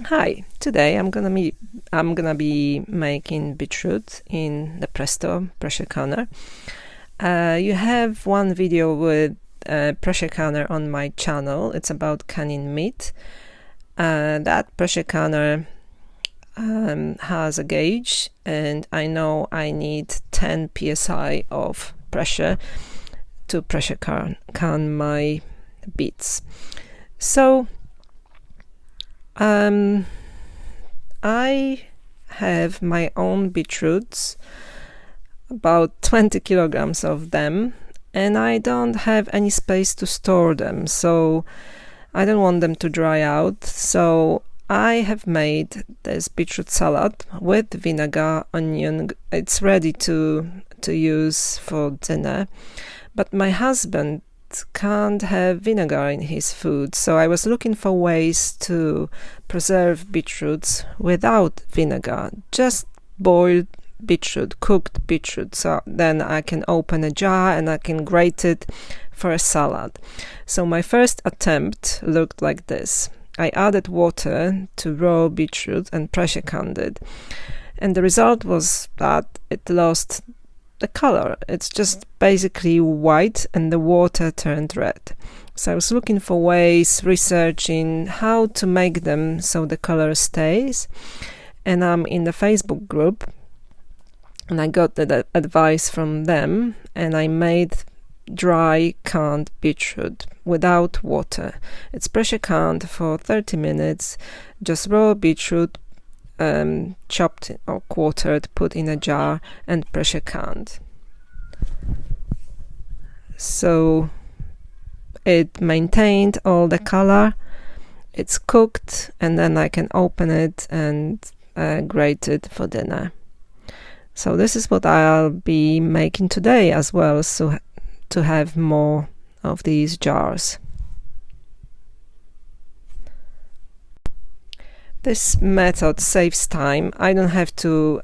Hi, today I'm gonna be making beetroot in the Presto pressure canner. You have one video with a pressure canner on my channel. It's about canning meat. That pressure canner has a gauge, and I know I need 10 psi of pressure to pressure can my beets. So I have my own beetroots, about 20 kilograms of them, and I don't have any space to store them, so I don't want them to dry out. So I have made this beetroot salad with vinegar, onion. It's ready to use for dinner, but my husband can't have vinegar in his food, so I was looking for ways to preserve beetroots without vinegar, just boiled beetroot, cooked beetroot, so then I can open a jar and I can grate it for a salad. So my first attempt looked like this. I added water to raw beetroot and pressure canned it, and the result was that it lost the color. It's just basically white and the water turned red. So I was looking for ways, researching how to make them so the color stays, and I'm in the Facebook group and I got the advice from them, and I made dry canned beetroot without water. It's pressure canned for 30 minutes, just raw beetroot, chopped or quartered, put in a jar and pressure canned. So it maintained all the color, it's cooked, and then I can open it and grate it for dinner. So this is what I'll be making today as well, so to have more of these jars. This method saves time. I don't have to,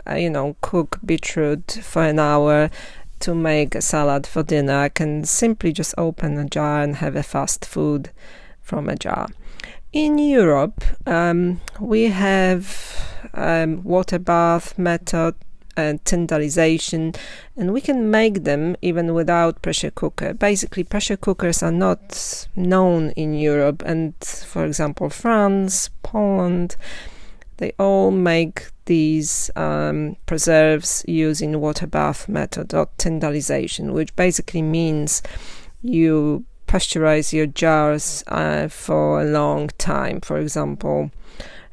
cook beetroot for an hour to make a salad for dinner. I can simply just open a jar and have a fast food from a jar. In Europe, we have water bath method and tyndalization, and we can make them even without pressure cooker. Basically, pressure cookers are not known in Europe, and for example, France, Poland, they all make these preserves using water bath method or tyndalization, which basically means you pasteurize your jars for a long time. For example,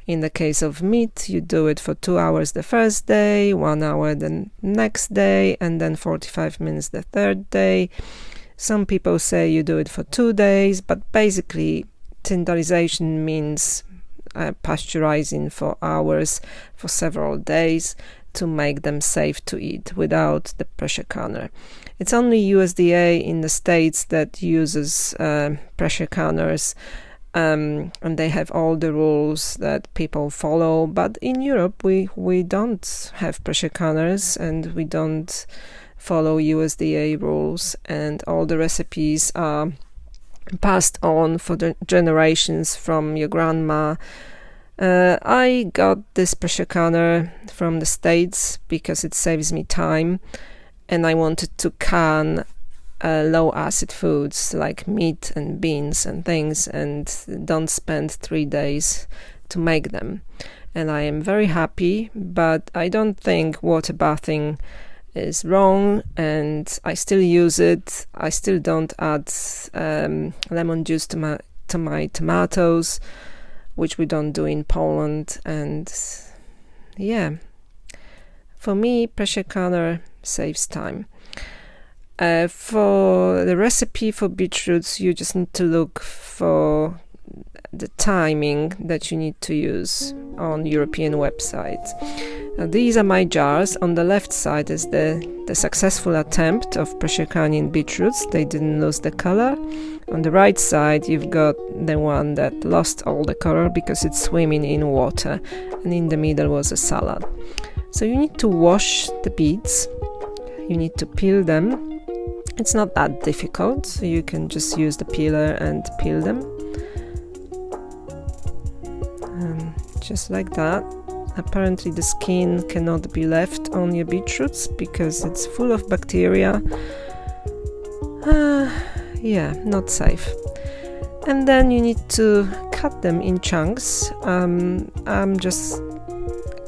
in the case of meat, you do it for 2 hours the first day, 1 hour the next day, and then 45 minutes the third day. Some people say you do it for 2 days, but basically tyndalization means pasteurizing for hours, for several days, to make them safe to eat without the pressure canner. It's only USDA in the States that uses pressure canners, and they have all the rules that people follow. But in Europe, we don't have pressure canners, and we don't follow USDA rules, and all the recipes are passed on for the generations from your grandma. I got this pressure canner from the States because it saves me time, and I wanted to can low acid foods like meat and beans and things, and don't spend 3 days to make them. And I am very happy, but I don't think water bathing is wrong, and I still use it. I still don't add lemon juice to my tomatoes, which we don't do in Poland. And yeah, for me, pressure canner saves time. For the recipe for beetroots, you just need to look for the timing that you need to use on European websites. Now, these are my jars. On the left side is the successful attempt of pressure canning beetroots. They didn't lose the color. On the right side, you've got the one that lost all the color because it's swimming in water, and in the middle was a salad. So you need to wash the beets. You need to peel them. It's not that difficult, so you can just use the peeler and peel them. just like that. Apparently the skin cannot be left on your beetroots because it's full of bacteria. Yeah, not safe. And then you need to cut them in chunks. I'm just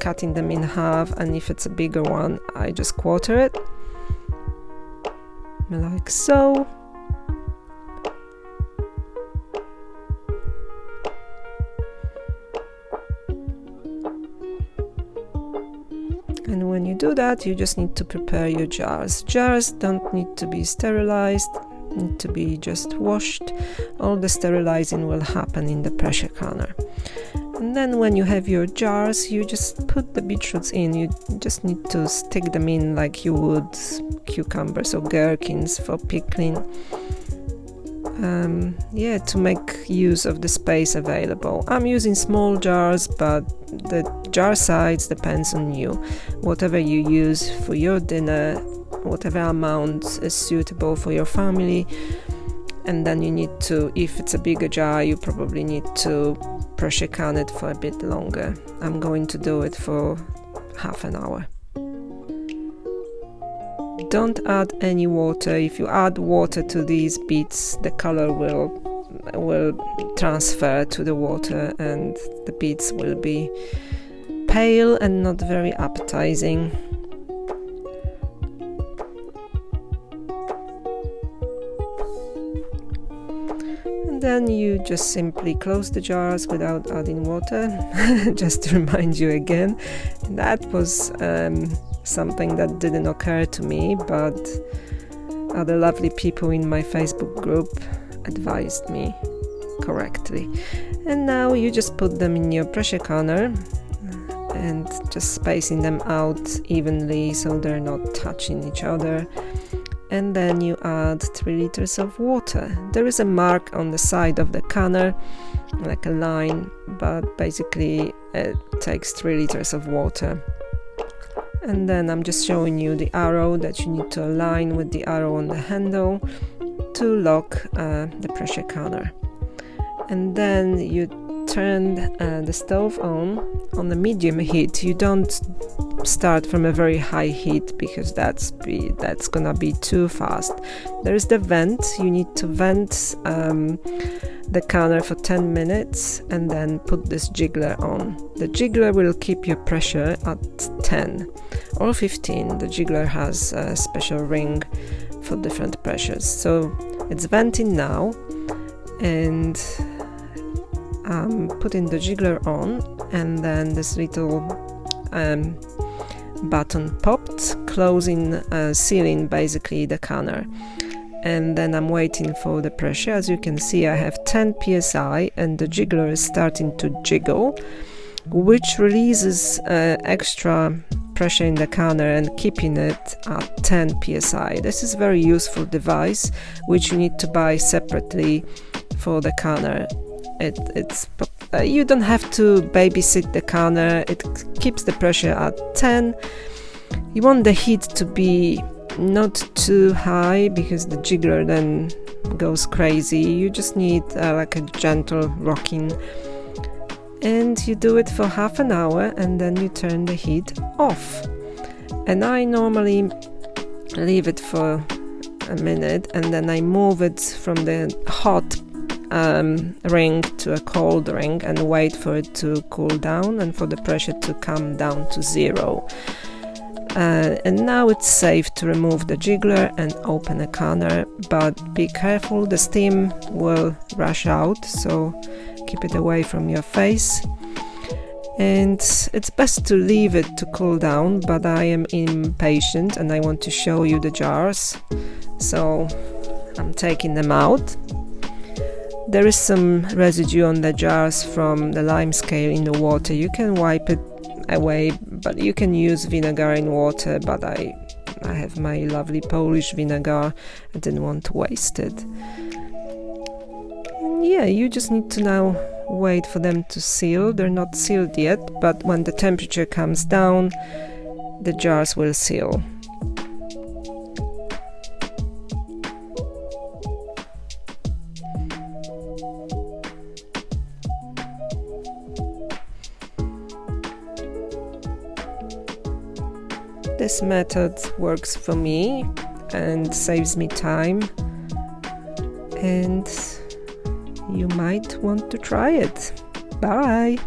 cutting them in half, and if it's a bigger one, I just quarter it, like so. And when you do that, you just need to prepare your jars. Jars don't need to be sterilized, need to be just washed. All the sterilizing will happen in the pressure canner. And then when you have your jars, you just put the beetroots in. You just need to stick them in like you would cucumbers or gherkins for pickling. Yeah, to make use of the space available. I'm using small jars, but the jar size depends on you. Whatever you use for your dinner, whatever amount is suitable for your family. And then you need to, if it's a bigger jar, you probably need to pressure can it for a bit longer. I'm going to do it for half an hour. Don't add any water. If you add water to these beets, the color will transfer to the water and the beets will be pale and not very appetizing. And then you just simply close the jars without adding water. Just to remind you again, that was something that didn't occur to me, but other lovely people in my Facebook group advised me correctly. And now you just put them in your pressure canner and just spacing them out evenly so they're not touching each other. And then you add 3 liters of water. There is a mark on the side of the canner, like a line, but basically it takes 3 liters of water. And then I'm just showing you the arrow that you need to align with the arrow on the handle to lock the pressure canner. And then you turn the stove on the medium heat. You don't start from a very high heat because that's gonna be too fast. There is the vent. You need to vent the canner for 10 minutes and then put this jiggler on. The jiggler will keep your pressure at 10 or 15. The jiggler has a special ring for different pressures. So it's venting now, and I'm putting the jiggler on, and then this little button popped, closing, sealing basically the canner. And then I'm waiting for the pressure. As you can see, I have 10 psi and the jiggler is starting to jiggle, which releases extra pressure in the canner and keeping it at 10 psi. This is a very useful device which you need to buy separately for the canner. It's you don't have to babysit the canner. It keeps the pressure at 10. You want the heat to be not too high because the jiggler then goes crazy. You just need like a gentle rocking, and you do it for half an hour and then you turn the heat off. And I normally leave it for a minute and then I move it from the hot ring to a cold ring and wait for it to cool down and for the pressure to come down to 0. And now it's safe to remove the jiggler and open a canner, but be careful, the steam will rush out, so keep it away from your face. And it's best to leave it to cool down, but I am impatient and I want to show you the jars, so I'm taking them out. There is some residue on the jars from the lime scale in the water. You can wipe it away, but you can use vinegar in water, but I have my lovely Polish vinegar. I didn't want to waste it. And yeah, you just need to now wait for them to seal. They're not sealed yet, but when the temperature comes down, the jars will seal. This method works for me and saves me time, and you might want to try it. Bye!